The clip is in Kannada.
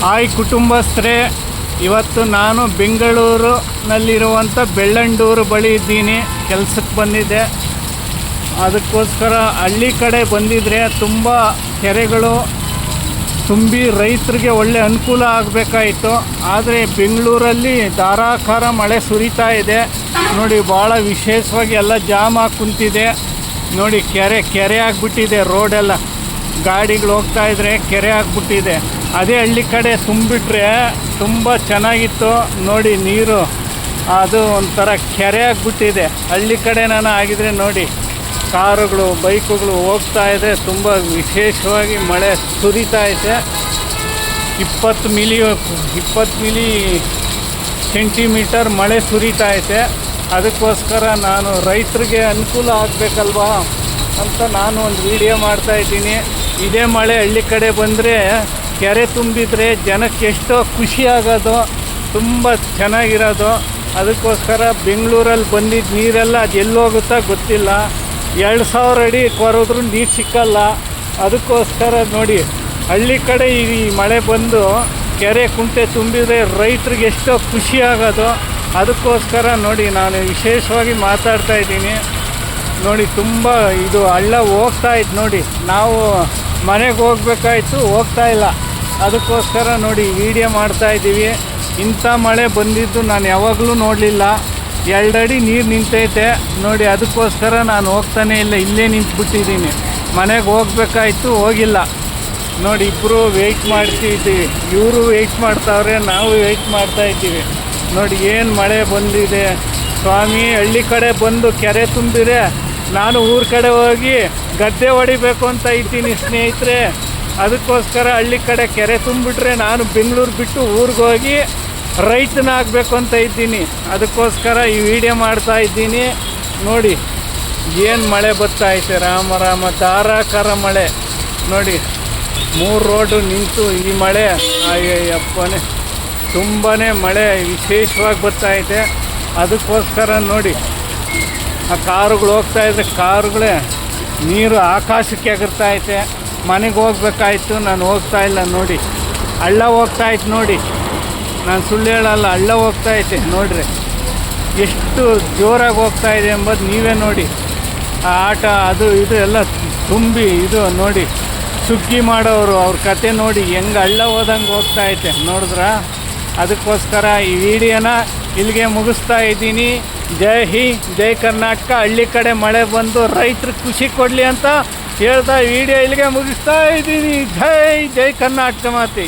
ಹಾಯ್ ಕುಟುಂಬಸ್ಥರೇ, ಇವತ್ತು ನಾನು ಬೆಂಗಳೂರಿನಲ್ಲಿರುವಂಥ ಬೆಳ್ಳಂಡೂರು ಬಳಿ ಇದ್ದೀನಿ. ಕೆಲಸಕ್ಕೆ ಬಂದಿದ್ದೆ. ಅದಕ್ಕೋಸ್ಕರ ಹಳ್ಳಿ ಕಡೆ ಬಂದಿದ್ದರೆ ತುಂಬ ಕೆರೆಗಳು ತುಂಬಿ ರೈತರಿಗೆ ಒಳ್ಳೆ ಅನುಕೂಲ ಆಗಬೇಕಾಯಿತು. ಆದರೆ ಬೆಂಗಳೂರಲ್ಲಿ ಧಾರಾಕಾರ ಮಳೆ ಸುರಿತಾ ಇದೆ ನೋಡಿ. ಭಾಳ ವಿಶೇಷವಾಗಿ ಎಲ್ಲ ಜಾಮ್ ಆಗಿ ಕುಂತಿದೆ ನೋಡಿ. ಕೆರೆ ಆಗಿಬಿಟ್ಟಿದೆ. ರೋಡೆಲ್ಲ ಗಾಡಿಗಳು ಹೋಗ್ತಾಯಿದ್ರೆ ಕೆರೆ ಆಗಿಬಿಟ್ಟಿದೆ. ಅದೇ ಹಳ್ಳಿ ಕಡೆ ತುಂಬಿಟ್ರೆ ತುಂಬ ಚೆನ್ನಾಗಿತ್ತು ನೋಡಿ. ನೀರು ಅದು ಒಂಥರ ಕೆರೆ ಆಗಿಬಿಟ್ಟಿದೆ. ಹಳ್ಳಿ ಕಡೆ ನಾನು ಆಗಿದ್ರೆ ನೋಡಿ, ಕಾರುಗಳು ಬೈಕುಗಳು ಹೋಗ್ತಾ ಇದೆ. ತುಂಬ ವಿಶೇಷವಾಗಿ ಮಳೆ ಸುರಿತಾ ಇದೆ. 20 ಮಿಲಿ ಸೆಂಟಿಮೀಟರ್ ಮಳೆ ಸುರಿತಾ ಇದೆ. ಅದಕ್ಕೋಸ್ಕರ ನಾನು ರೈತರಿಗೆ ಅನುಕೂಲ ಆಗಬೇಕಲ್ವಾ ಅಂತ ನಾನು ಒಂದು ವಿಡಿಯೋ ಮಾಡ್ತಾಯಿದ್ದೀನಿ. ಇದೇ ಮಳೆ ಹಳ್ಳಿ ಕಡೆ ಬಂದರೆ ಕೆರೆ ತುಂಬಿದರೆ ಜನಕ್ಕೆ ಎಷ್ಟೋ ಖುಷಿ ಆಗೋದು, ತುಂಬ ಚೆನ್ನಾಗಿರೋದು. ಅದಕ್ಕೋಸ್ಕರ ಬೆಂಗಳೂರಲ್ಲಿ ಬಂದಿದ್ದ ನೀರೆಲ್ಲ ಅದು ಎಲ್ಲೋಗುತ್ತಾ ಗೊತ್ತಿಲ್ಲ. 2000 ಅಡಿ ಕೊರೆದ್ರೂ ನೀರು ಸಿಕ್ಕಲ್ಲ. ಅದಕ್ಕೋಸ್ಕರ ನೋಡಿ, ಹಳ್ಳಿ ಕಡೆ ಈ ಮಳೆ ಬಂದು ಕೆರೆ ಕುಂಟೆ ತುಂಬಿದರೆ ರೈತರಿಗೆ ಎಷ್ಟೋ ಖುಷಿ ಆಗೋದು. ಅದಕ್ಕೋಸ್ಕರ ನೋಡಿ ನಾನು ವಿಶೇಷವಾಗಿ ಮಾತಾಡ್ತಾಯಿದ್ದೀನಿ ನೋಡಿ. ತುಂಬ ಇದು ಹಳ್ಳ ಹೋಗ್ತಾಯಿತ್ತು ನೋಡಿ. ನಾವು ಮನೆಗೆ ಹೋಗ್ಬೇಕಾಯ್ತು, ಹೋಗ್ತಾಯಿಲ್ಲ. ಅದಕ್ಕೋಸ್ಕರ ನೋಡಿ ವಿಡಿಯೋ ಮಾಡ್ತಾಯಿದ್ದೀವಿ. ಇಂಥ ಮಳೆ ಬಂದಿದ್ದು ನಾನು ಯಾವಾಗಲೂ ನೋಡಲಿಲ್ಲ. 2 ಅಡಿ ನೀರು ನಿಂತೈತೆ ನೋಡಿ. ಅದಕ್ಕೋಸ್ಕರ ನಾನು ಹೋಗ್ತಾನೇ ಇಲ್ಲ, ಇಲ್ಲೇ ನಿಂತ್ಬಿಟ್ಟಿದ್ದೀನಿ. ಮನೆಗೆ ಹೋಗ್ಬೇಕಾಯ್ತು, ಹೋಗಿಲ್ಲ ನೋಡಿ. ಇಬ್ಬರು ವೆಯ್ಟ್ ಮಾಡ್ತಿದ್ದೀವಿ. ಇವರು ವೆಯ್ಟ್ ಮಾಡ್ತಾವ್ರೆ, ನಾವು ವೆಯ್ಟ್ ಮಾಡ್ತಾಯಿದ್ದೀವಿ ನೋಡಿ. ಏನು ಮಳೆ ಬಂದಿದೆ ಸ್ವಾಮಿ. ಹಳ್ಳಿ ಕಡೆ ಬಂದು ಕೆರೆ ತುಂಬಿದರೆ ನಾನು ಊರ ಕಡೆ ಹೋಗಿ ಗದ್ದೆ ಹೊಡಿಬೇಕು ಅಂತ ಇದ್ದೀನಿ ಸ್ನೇಹಿತರೆ. ಅದಕ್ಕೋಸ್ಕರ ಹಳ್ಳಿ ಕಡೆ ಕೆರೆ ತುಂಬಿಟ್ರೆ ನಾನು ಬೆಂಗಳೂರು ಬಿಟ್ಟು ಊರಿಗೆ ಹೋಗಿ ರೈತನಾಗಬೇಕು ಅಂತ ಇದ್ದೀನಿ. ಅದಕ್ಕೋಸ್ಕರ ಈ ವಿಡಿಯೋ ಮಾಡ್ತಾ ಇದ್ದೀನಿ ನೋಡಿ. ಏನು ಮಳೆ ಬರ್ತಾಯಿದೆ, ರಾಮ ಧಾರಾಕಾರ ಮಳೆ ನೋಡಿ. 3 ರೋಡು ನಿಂತು ಈ ಮಳೆ ಅಯ್ಯಪ್ಪನೇ ತುಂಬಾ ಮಳೆ ವಿಶೇಷವಾಗಿ ಬರ್ತಾಯಿದೆ. ಅದಕ್ಕೋಸ್ಕರ ನೋಡಿ, ಆ ಕಾರುಗಳು ಹೋಗ್ತಾಯಿದ್ರೆ ಕಾರುಗಳೇ ನೀರು ಆಕಾಶಕ್ಕೆ ಎಗರ್ತಾಯಿದೆ. ಮನೆಗೆ ಹೋಗ್ಬೇಕಾಯ್ತು, ನಾನು ಹೋಗ್ತಾಯಿಲ್ಲ ನೋಡಿ. ಹಳ್ಳ ಹೋಗ್ತಾಯಿತ್ತು ನೋಡಿ, ನಾನು ಸುಳ್ಳು ಹೇಳಲ್ಲ. ಹಳ್ಳ ಹೋಗ್ತಾಯಿದ್ದೆ ನೋಡ್ರಿ, ಎಷ್ಟು ಜೋರಾಗಿ ಹೋಗ್ತಾಯಿದೆ ಎಂಬುದು ನೀವೇ ನೋಡಿ. ಆ ಆಟ ಅದು ಇದು ಎಲ್ಲ ತುಂಬಿ ಇದು ನೋಡಿ. ಸುಗ್ಗಿ ಮಾಡೋರು ಅವ್ರ ಕತೆ ನೋಡಿ, ಹೆಂಗೆ ಹಳ್ಳ ಹೋದಂಗೆ ಹೋಗ್ತಾಯಿದೆ ನೋಡಿದ್ರಾ. ಅದಕ್ಕೋಸ್ಕರ ಈ ವಿಡಿಯೋನ ಇಲ್ಲಿಗೆ ಮುಗಿಸ್ತಾ ಇದ್ದೀನಿ. ಜೈ ಹಿಂದ್, ಜೈ ಕರ್ನಾಟಕ. ಹಳ್ಳಿ ಕಡೆ ಮಳೆ ಬಂದು ರೈತರಿಗೆ ಖುಷಿ ಕೊಡಲಿ ಅಂತ ಹೇಳ್ತಾ ವಿಡಿಯೋ ಇಲ್ಲಿಗೆ ಮುಗಿಸ್ತಾ ಇದ್ದೀನಿ. ಜೈ ಕರ್ನಾಟಕ ಮಾತೆ.